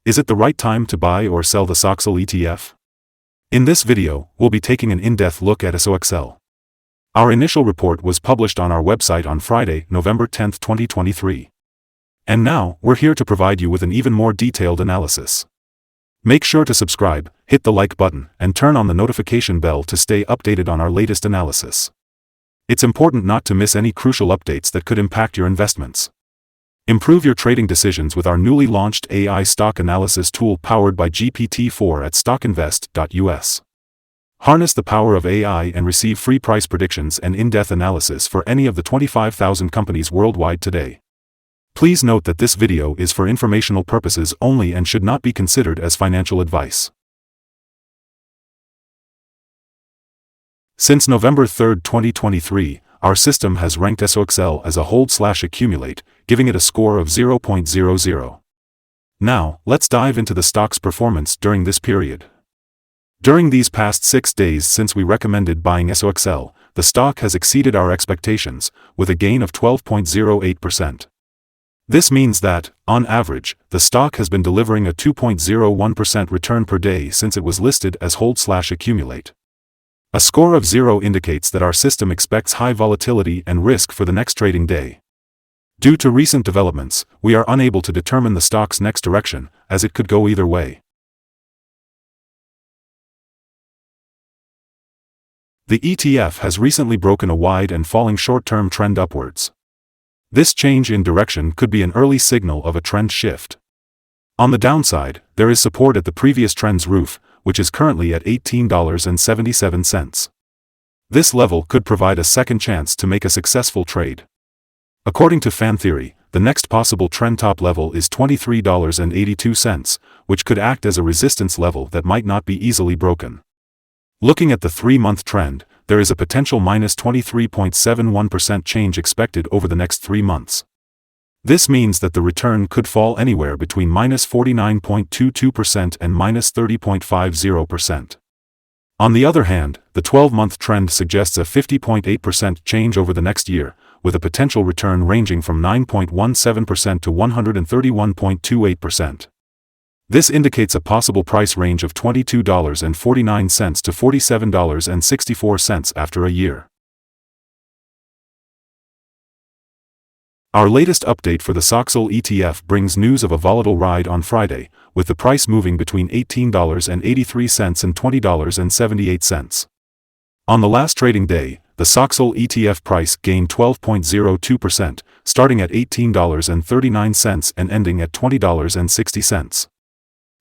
Is it the right time to buy or sell the SOXL ETF? In this video, we'll be taking an in-depth look at SOXL. Our initial report was published on our website on Friday, November 10, 2023. And now, we're here to provide you with an even more detailed analysis. Make sure to subscribe, hit the like button, and turn on the notification bell to stay updated on our latest analysis. It's important not to miss any crucial updates that could impact your investments. Improve your trading decisions with our newly launched AI stock analysis tool powered by GPT-4 at StockInvest.us. Harness the power of AI and receive free price predictions and in-depth analysis for any of the 25,000 companies worldwide today. Please note that this video is for informational purposes only and should not be considered as financial advice. Since November 3, 2023, our system has ranked SOXL as a hold/accumulate, giving it a score of 0.00. Now, let's dive into the stock's performance during this period. During these past 6 days since we recommended buying SOXL, the stock has exceeded our expectations, with a gain of 12.08%. This means that, on average, the stock has been delivering a 2.01% return per day since it was listed as hold/accumulate. A score of 0 indicates that our system expects high volatility and risk for the next trading day. Due to recent developments, we are unable to determine the stock's next direction, as it could go either way. The ETF has recently broken a wide and falling short-term trend upwards. This change in direction could be an early signal of a trend shift. On the downside, there is support at the previous trend's roof, which is currently at $18.77. This level could provide a second chance to make a successful trade. According to fan theory, the next possible trend top level is $23.82, which could act as a resistance level that might not be easily broken. Looking at the 3-month trend, there is a potential minus 23.71% change expected over the next 3 months. This means that the return could fall anywhere between minus 49.22% and minus 30.50%. On the other hand, the 12-month trend suggests a 50.8% change over the next year, with a potential return ranging from 9.17% to 131.28%. This indicates a possible price range of $22.49 to $47.64 after a year. Our latest update for the SOXL ETF brings news of a volatile ride on Friday, with the price moving between $18.83 and $20.78. On the last trading day, the SOXL ETF price gained 12.02%, starting at $18.39 and ending at $20.60.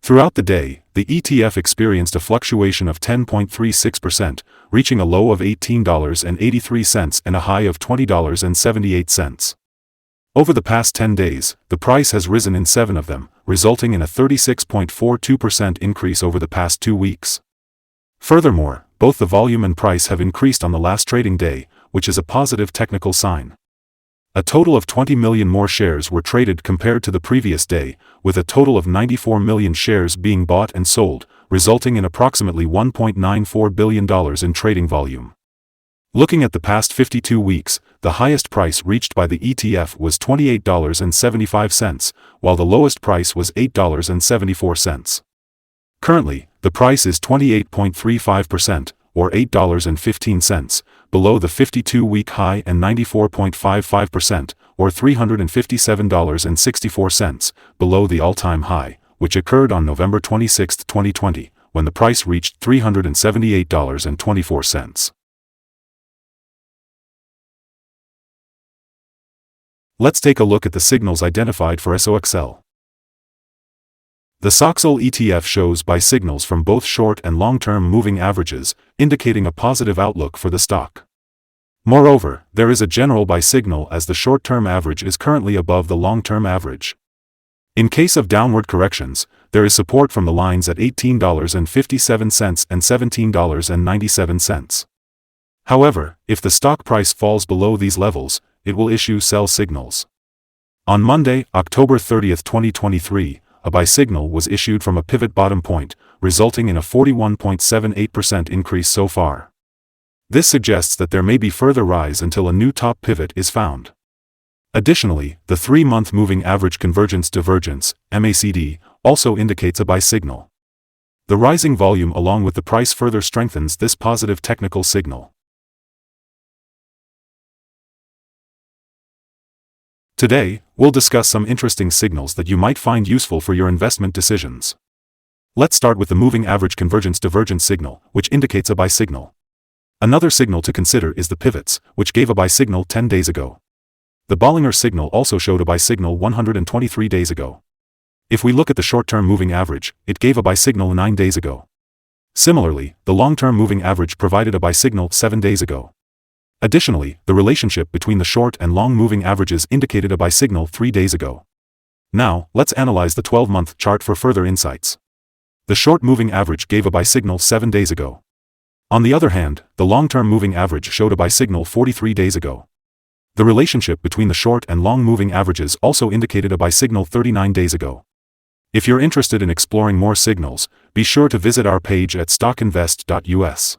Throughout the day, the ETF experienced a fluctuation of 10.36%, reaching a low of $18.83 and a high of $20.78. Over the past 10 days, the price has risen in 7 of them, resulting in a 36.42% increase over the past 2 weeks. Furthermore, both the volume and price have increased on the last trading day, which is a positive technical sign. A total of 20 million more shares were traded compared to the previous day, with a total of 94 million shares being bought and sold, resulting in approximately $1.94 billion in trading volume. Looking at the past 52 weeks, the highest price reached by the ETF was $28.75, while the lowest price was $8.74. Currently, the price is 28.35%, or $8.15, below the 52-week high and 94.55%, or $357.64, below the all-time high, which occurred on November 26, 2020, when the price reached $378.24. Let's take a look at the signals identified for SOXL. The SOXL ETF shows buy signals from both short and long-term moving averages, indicating a positive outlook for the stock. Moreover, there is a general buy signal as the short-term average is currently above the long-term average. In case of downward corrections, there is support from the lines at $18.57 and $17.97. However, if the stock price falls below these levels, it will issue sell signals. On Monday, October 30, 2023, a buy signal was issued from a pivot bottom point, resulting in a 41.78% increase so far. This suggests that there may be further rise until a new top pivot is found. Additionally, the 3-month moving average convergence divergence, MACD, also indicates a buy signal. The rising volume along with the price further strengthens this positive technical signal. Today, we'll discuss some interesting signals that you might find useful for your investment decisions. Let's start with the moving average convergence-divergence signal, which indicates a buy signal. Another signal to consider is the pivots, which gave a buy signal 10 days ago. The Bollinger signal also showed a buy signal 123 days ago. If we look at the short-term moving average, it gave a buy signal 9 days ago. Similarly, the long-term moving average provided a buy signal 7 days ago. Additionally, the relationship between the short and long moving averages indicated a buy signal 3 days ago. Now, let's analyze the 12-month chart for further insights. The short moving average gave a buy signal 7 days ago. On the other hand, the long-term moving average showed a buy signal 43 days ago. The relationship between the short and long moving averages also indicated a buy signal 39 days ago. If you're interested in exploring more signals, be sure to visit our page at StockInvest.us.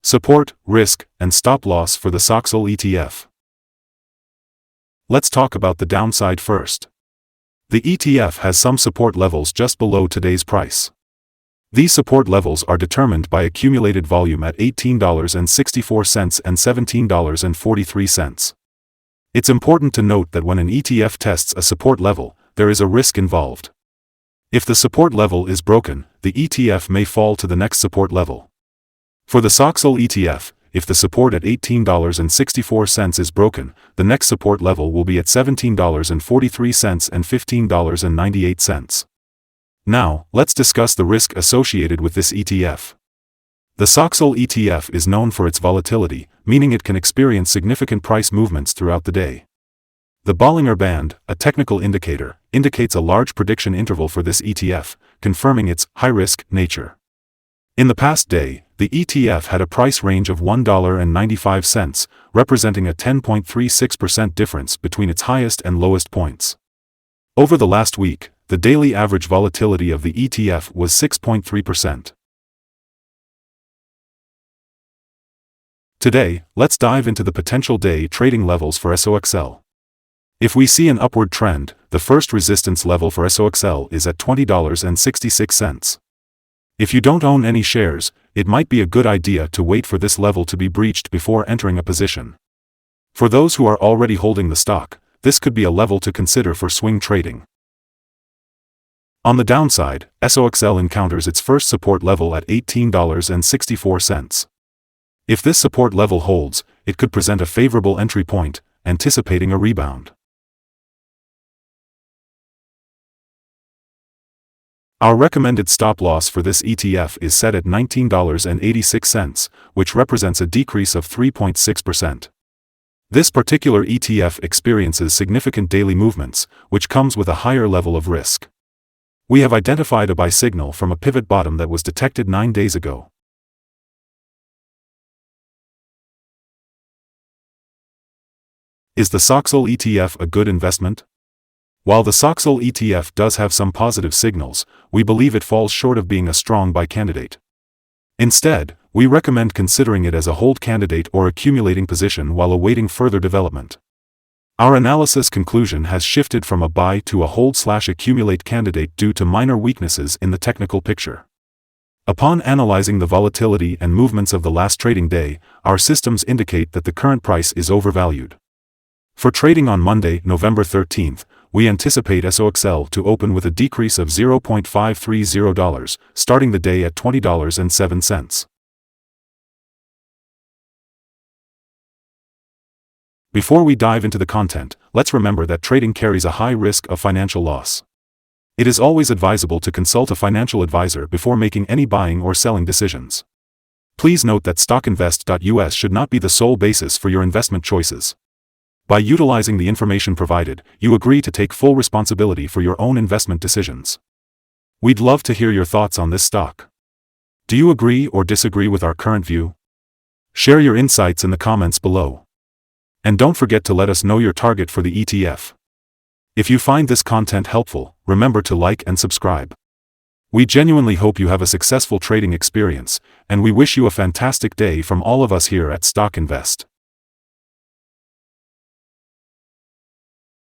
Support, risk, and stop loss for the SOXL ETF. Let's talk about the downside first. The ETF has some support levels just below today's price. These support levels are determined by accumulated volume at $18.64 and $17.43. It's important to note that when an ETF tests a support level, there is a risk involved. If the support level is broken, the ETF may fall to the next support level. For the SOXL ETF, if the support at $18.64 is broken, the next support level will be at $17.43 and $15.98. Now, let's discuss the risk associated with this ETF. The SOXL ETF is known for its volatility, meaning it can experience significant price movements throughout the day. The Bollinger Band, a technical indicator, indicates a large prediction interval for this ETF, confirming its high-risk nature. In the past day, the ETF had a price range of $1.95, representing a 10.36% difference between its highest and lowest points. Over the last week, the daily average volatility of the ETF was 6.3%. Today, let's dive into the potential day trading levels for SOXL. If we see an upward trend, the first resistance level for SOXL is at $20.66. If you don't own any shares, it might be a good idea to wait for this level to be breached before entering a position. For those who are already holding the stock, this could be a level to consider for swing trading. On the downside, SOXL encounters its first support level at $18.64. If this support level holds, it could present a favorable entry point, anticipating a rebound. Our recommended stop loss for this ETF is set at $19.86, which represents a decrease of 3.6%. This particular ETF experiences significant daily movements, which comes with a higher level of risk. We have identified a buy signal from a pivot bottom that was detected 9 days ago. Is the SOXL ETF a good investment? While the SOXL ETF does have some positive signals, we believe it falls short of being a strong buy candidate. Instead, we recommend considering it as a hold candidate or accumulating position while awaiting further development. Our analysis conclusion has shifted from a buy to a hold/accumulate candidate due to minor weaknesses in the technical picture. Upon analyzing the volatility and movements of the last trading day, our systems indicate that the current price is overvalued. For trading on Monday, November 13th, we anticipate SOXL to open with a decrease of $0.530, starting the day at $20.07. Before we dive into the content, let's remember that trading carries a high risk of financial loss. It is always advisable to consult a financial advisor before making any buying or selling decisions. Please note that StockInvest.us should not be the sole basis for your investment choices. By utilizing the information provided, you agree to take full responsibility for your own investment decisions. We'd love to hear your thoughts on this stock. Do you agree or disagree with our current view? Share your insights in the comments below. And don't forget to let us know your target for the ETF. If you find this content helpful, remember to like and subscribe. We genuinely hope you have a successful trading experience, and we wish you a fantastic day from all of us here at StockInvest.